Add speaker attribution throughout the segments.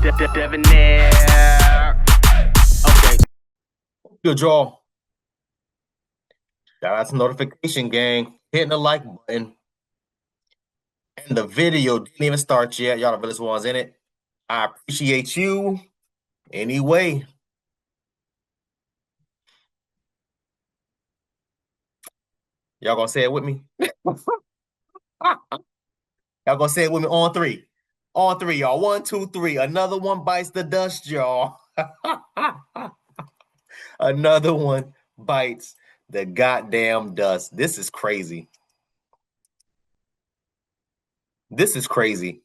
Speaker 1: Debonair. Okay.
Speaker 2: Good draw. Shout out to notification gang. Hitting the like button. And the video didn't even start yet. Y'all the realest ones in it. I appreciate you. Anyway. Y'all gonna say it with me? Y'all gonna say it with me on three. On three, y'all. 1, 2, 3. Another one bites the dust, y'all. Another one bites the goddamn dust. This is crazy. This is crazy.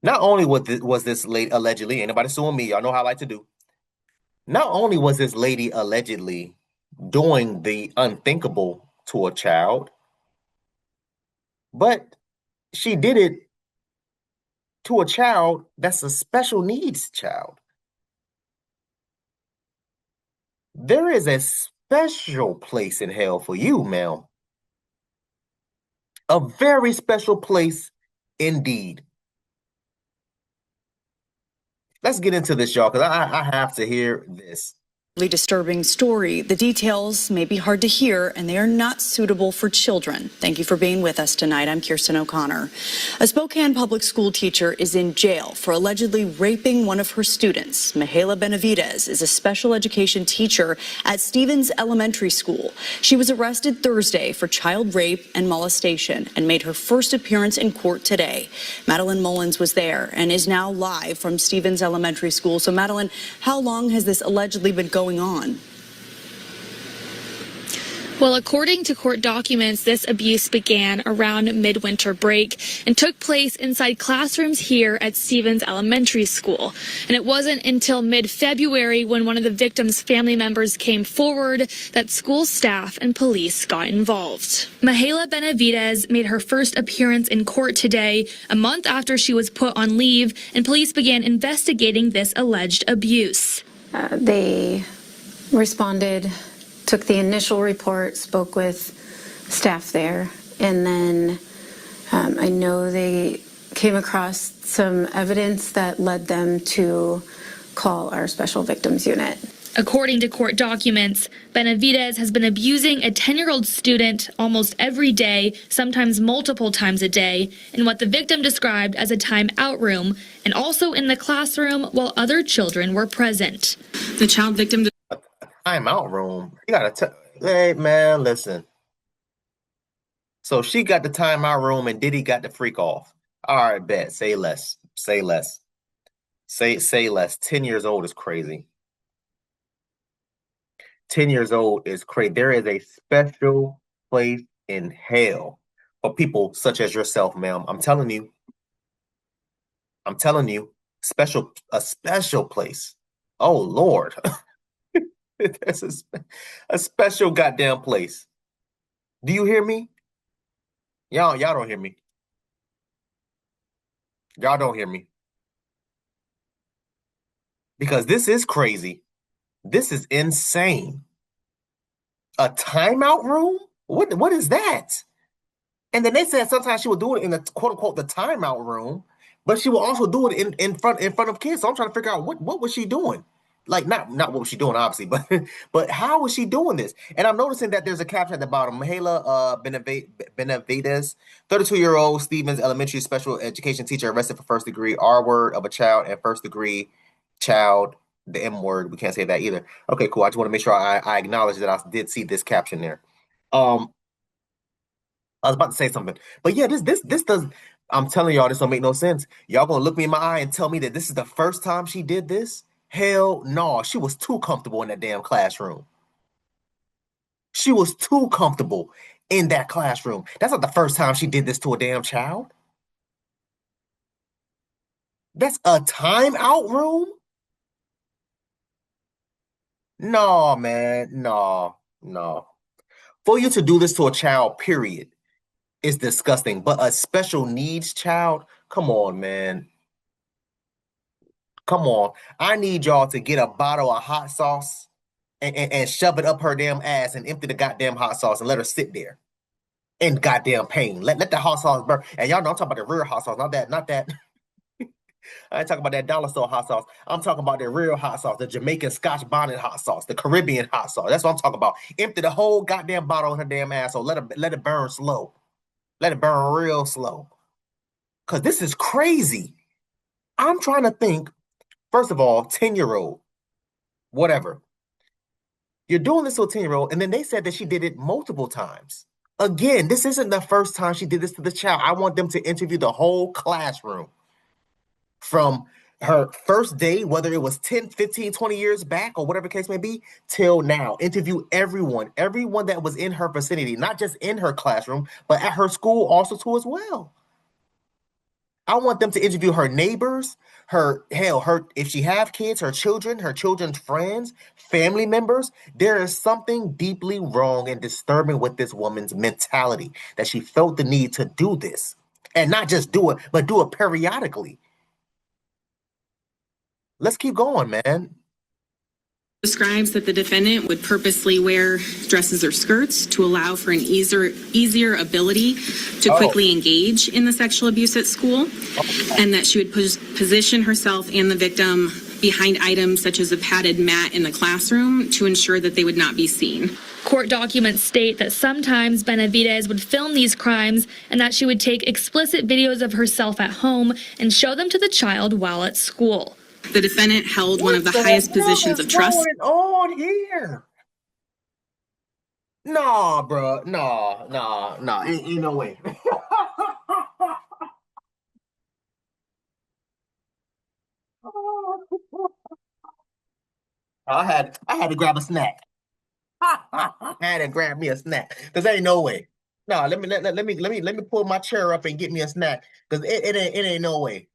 Speaker 2: Not only was this lady allegedly, anybody suing me, y'all know how I like to do. Not only was this lady allegedly doing the unthinkable to a child, but she did it to a child that's a special needs child. There is a special place in hell for you, ma'am. A very special place indeed. Let's get into this, y'all, because I have to hear this.
Speaker 3: Disturbing story. The details may be hard to hear, and they are not suitable for children. Thank you for being with us tonight. I'm Kirsten O'Connor. A Spokane public school teacher is in jail for allegedly raping one of her students. Mahayla Benavides is a special education teacher at Stevens Elementary School. She was arrested Thursday for child rape and molestation and made her first appearance in court today. Madeline Mullins was there and is now live from Stevens Elementary School. So, Madeline, how long has this allegedly been going on?
Speaker 4: Well, according to court documents, this abuse began around midwinter break and took place inside classrooms here at Stevens Elementary School. And it wasn't until mid-February, when one of the victim's family members came forward, that school staff and police got involved. Mahayla Benavides made her first appearance in court today, a month after she was put on leave, and police began investigating this alleged abuse.
Speaker 5: They responded, took the initial report, spoke with staff there, and then I know they came across some evidence that led them to call our special victims unit.
Speaker 4: According to court documents, Benavides has been abusing a 10-year-old student almost every day, sometimes multiple times a day, in what the victim described as a timeout room, and also in the classroom while other children were present. The child victim...
Speaker 2: A timeout room? You gotta hey, man, listen. So she got the timeout room and Diddy got the freak off. All right, bet. Say less. Say less. Say less. 10 years old is crazy. 10 years old is crazy. There is a special place in hell for people such as yourself, ma'am. I'm telling you. I'm telling you. A special place. Oh, Lord. There's a special goddamn place. Do you hear me? Y'all don't hear me. Y'all don't hear me. Because this is crazy. This is insane. A timeout room? What is that? And then they said sometimes she would do it in the quote unquote the timeout room, but she will also do it in front of kids. So I'm trying to figure out what was she doing? Like not what was she doing, obviously, but how was she doing this? And I'm noticing that there's a caption at the bottom. Mahayla Benavides, 32-year-old Stevens Elementary special education teacher arrested for first degree R word of a child and first degree child. The M word, we can't say that either. Okay, cool. I just want to make sure I acknowledge that I did see this caption there. I was about to say something, but yeah, this does. I'm telling y'all, this don't make no sense. Y'all gonna look me in my eye and tell me that this is the first time she did this? Hell no, she was too comfortable in that damn classroom. She was too comfortable in that classroom. That's not the first time she did this to a damn child. That's a timeout room? No, man, no. For you to do this to a child, period, is disgusting. But a special needs child, come on, man. Come on. I need y'all to get a bottle of hot sauce and shove it up her damn ass and empty the goddamn hot sauce and let her sit there in goddamn pain. Let the hot sauce burn. And y'all know I'm talking about the real hot sauce, not that I ain't talking about that dollar store hot sauce. I'm talking about the real hot sauce, the Jamaican Scotch bonnet hot sauce, the Caribbean hot sauce. That's what I'm talking about. Empty the whole goddamn bottle in her damn asshole. Let it burn slow. Let it burn real slow. Cause this is crazy. I'm trying to think, first of all, 10-year-old, whatever. You're doing this to a 10-year-old, and then they said that she did it multiple times. Again, this isn't the first time she did this to the child. I want them to interview the whole classroom from her first day, whether it was 10, 15, 20 years back or whatever the case may be, till now. Interview everyone that was in her vicinity, not just in her classroom, but at her school also too as well. I want them to interview her neighbors, if she have kids, her children's friends, family members. There is something deeply wrong and disturbing with this woman's mentality that she felt the need to do this. And not just do it, but do it periodically. Let's keep going, man.
Speaker 6: Describes that the defendant would purposely wear dresses or skirts to allow for an easier ability to quickly engage in the sexual abuse at school, and that she would position herself and the victim behind items such as a padded mat in the classroom to ensure that they would not be seen.
Speaker 4: Court documents state that sometimes Benavides would film these crimes and that she would take explicit videos of herself at home and show them to the child while at school.
Speaker 6: The defendant held one of the highest positions of trust.
Speaker 2: What's going on here? Nah, bro. Nah. Ain't no way. I had to grab a snack. I had to grab me a snack because ain't no way. No, let me pull my chair up and get me a snack because it ain't no way.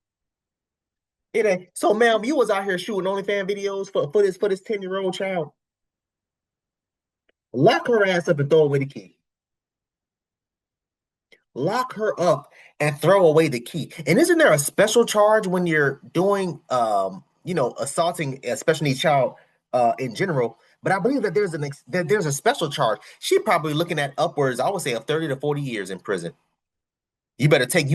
Speaker 2: It ain't. So, ma'am, you was out here shooting OnlyFans videos for this 10-year-old child. Lock her ass up and throw away the key. Lock her up and throw away the key. And isn't there a special charge when you're doing, assaulting a special needs child in general? But I believe that there's a special charge. She's probably looking at upwards, I would say, of 30 to 40 years in prison. You better take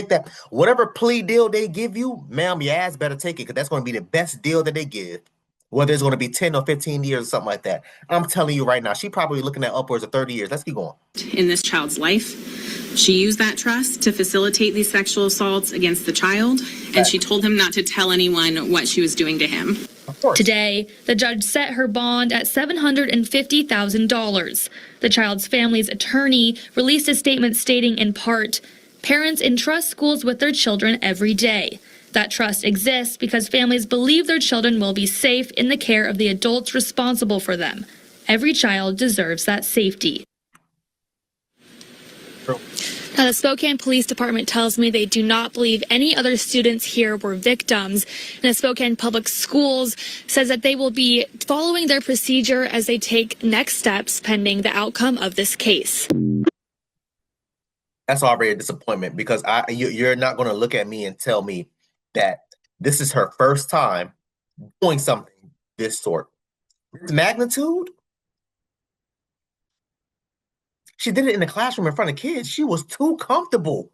Speaker 2: that. Whatever plea deal they give you, ma'am, your ass better take it because that's going to be the best deal that they give. Whether it's going to be 10 or 15 years or something like that. I'm telling you right now, she's probably looking at upwards of 30 years. Let's keep going.
Speaker 6: In this child's life, she used that trust to facilitate these sexual assaults against the child, and she told him not to tell anyone what she was doing to him.
Speaker 4: Today, the judge set her bond at $750,000. The child's family's attorney released a statement stating in part, "Parents entrust schools with their children every day. That trust exists because families believe their children will be safe in the care of the adults responsible for them. Every child deserves that safety." Now, the Spokane Police Department tells me they do not believe any other students here were victims. And the Spokane Public Schools says that they will be following their procedure as they take next steps pending the outcome of this case.
Speaker 2: That's already a disappointment because you're not going to look at me and tell me that this is her first time doing something this sort. This magnitude? She did it in the classroom in front of kids. She was too comfortable.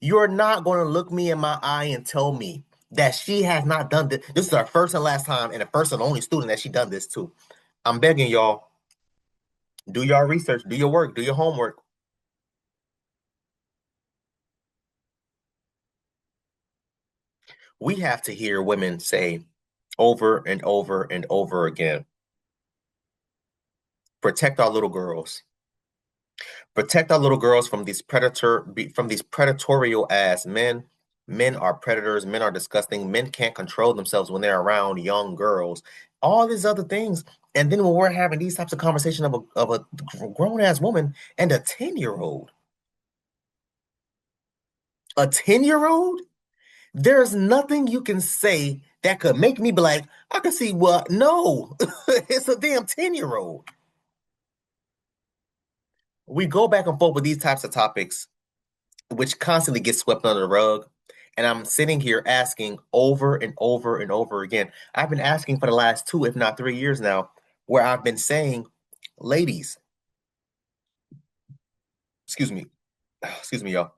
Speaker 2: You're not going to look me in my eye and tell me that she has not done this. This is her first and last time and the first and only student that she done this to. I'm begging y'all. Do your research. Do your work. Do your homework. We have to hear women say over and over and over again, protect our little girls. Protect our little girls from these predatorial ass men. Men are predators. Men are disgusting. Men can't control themselves when they're around young girls. All these other things. And then when we're having these types of conversations of a grown ass woman and a 10-year-old. A 10-year-old? There's nothing you can say that could make me be like, I can see what? No, it's a damn 10-year-old. We go back and forth with these types of topics, which constantly get swept under the rug. And I'm sitting here asking over and over and over again. I've been asking for the last 2, if not 3 years now, where I've been saying, ladies, excuse me, y'all.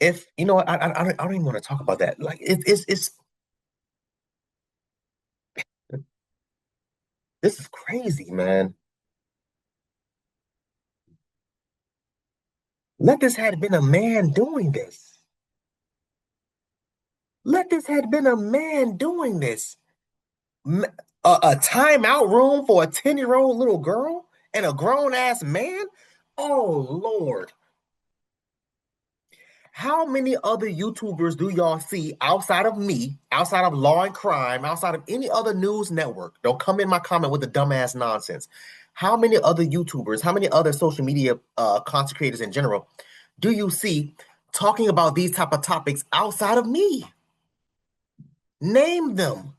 Speaker 2: If you know, I don't even want to talk about that. Like it's this is crazy, man. Let this had been a man doing this. Let this had been a man doing this. A timeout room for a 10-year-old little girl and a grown ass man? Oh Lord. How many other YouTubers do y'all see outside of me, outside of Law and Crime, outside of any other news network? Don't come in my comment with the dumbass nonsense. How many other YouTubers, how many other social media content creators in general do you see talking about these type of topics outside of me? Name them.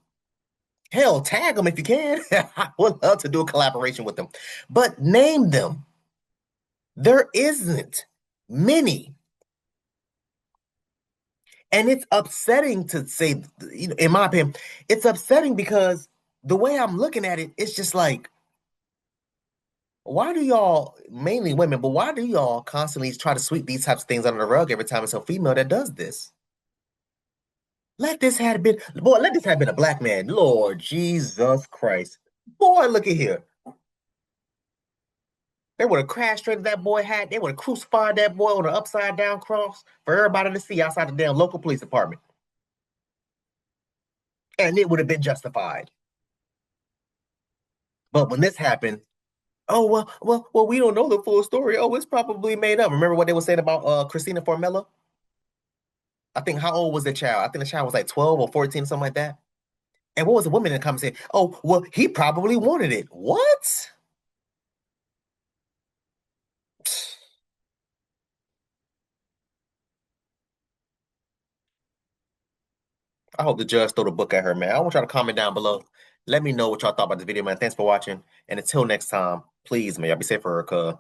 Speaker 2: Hell, tag them if you can. I would love to do a collaboration with them. But name them. There isn't many. And it's upsetting to say, you know, in my opinion, it's upsetting because the way I'm looking at it, it's just like, why do y'all, mainly women, but why do y'all constantly try to sweep these types of things under the rug every time it's a female that does this? Let this have been, boy, let this have been a black man. Lord Jesus Christ. Boy, look at here. They would have crashed straight that boy had. They would have crucified that boy on an upside down cross for everybody to see outside the damn local police department. And it would have been justified. But when this happened, oh well, we don't know the full story. Oh, it's probably made up. Remember what they were saying about Christina Formella? I think how old was the child? I think the child was like 12 or 14, something like that. And what was the woman in the comments saying? Oh, well, he probably wanted it. What? I hope the judge throw the book at her, man. I want y'all to comment down below. Let me know what y'all thought about this video, man. Thanks for watching. And until next time, please, man, y'all be safe for her, cuz.